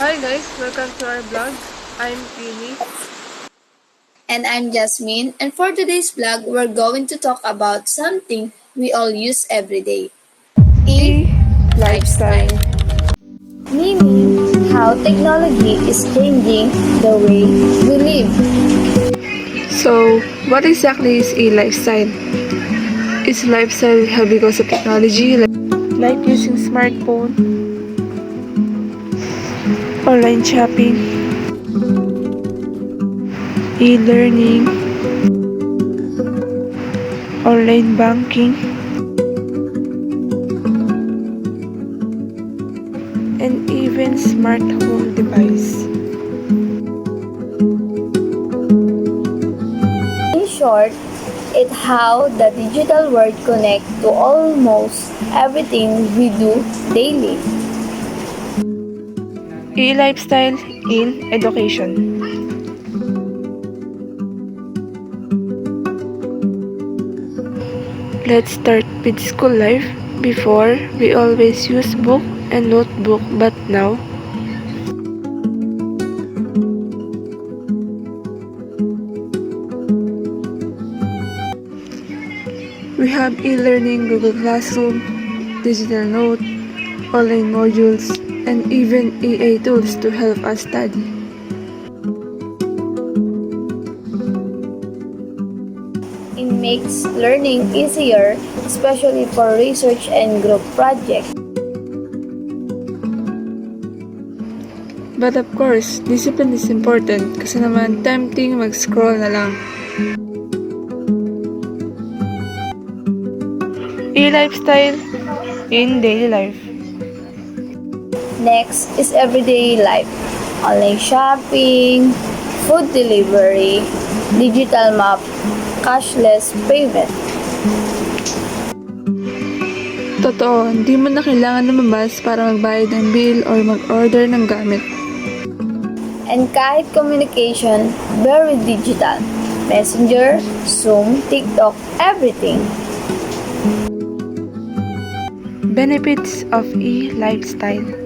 Hi guys, welcome to our vlog. I'm Queenie. And I'm Jasmine, and for today's vlog, we're going to talk about something we all use every day. Lifestyle. E-lifestyle, meaning how technology is changing the way we live. So, what exactly is a lifestyle? Is lifestyle have because of technology, like using smartphone, online shopping, e-learning, online banking, and even smart home device. In short, it's how the digital world connects to almost everything we do daily. E-lifestyle in education. Let's start with school life. Before, we always use book and notebook, but now, we have e-learning, Google Classroom, digital note, online modules, and even AI tools to help us study. It makes learning easier, especially for research and group projects. But of course, discipline is important kasi naman tempting mag-scroll na lang. E-lifestyle in daily life. Next is everyday life. Online shopping, food delivery, digital map, cashless payment. Totoo, hindi mo na kailangan lumabas para magbayad ng bill or mag-order ng gamit. And kahit communication, very digital. Messenger, Zoom, TikTok, everything. Benefits of e-lifestyle.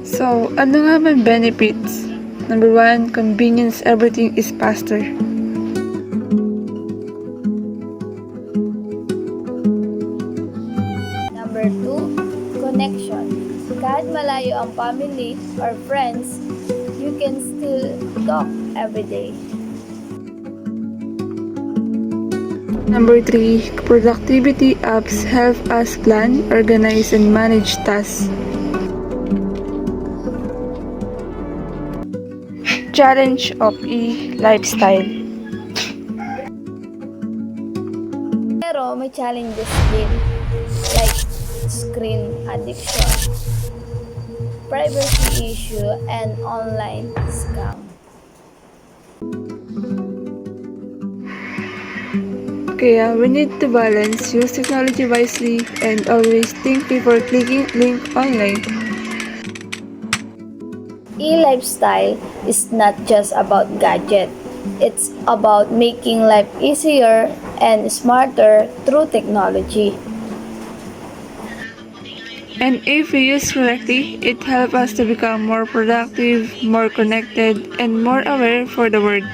So, ano nga ba benefits? Number 1, convenience, everything is faster. Number 2, connection. Kahit malayo ang family or friends, you can still talk every day. Number 3, productivity apps help us plan, organize, and manage tasks. Challenge of e-lifestyle. Pero may challenges din, like screen addiction, privacy issue, and online scam. Kaya we need to balance, use technology wisely, and always think before clicking link online. E-lifestyle is not just about gadget. It's about making life easier and smarter through technology. And if we use correctly, it helps us to become more productive, more connected, and more aware for the world.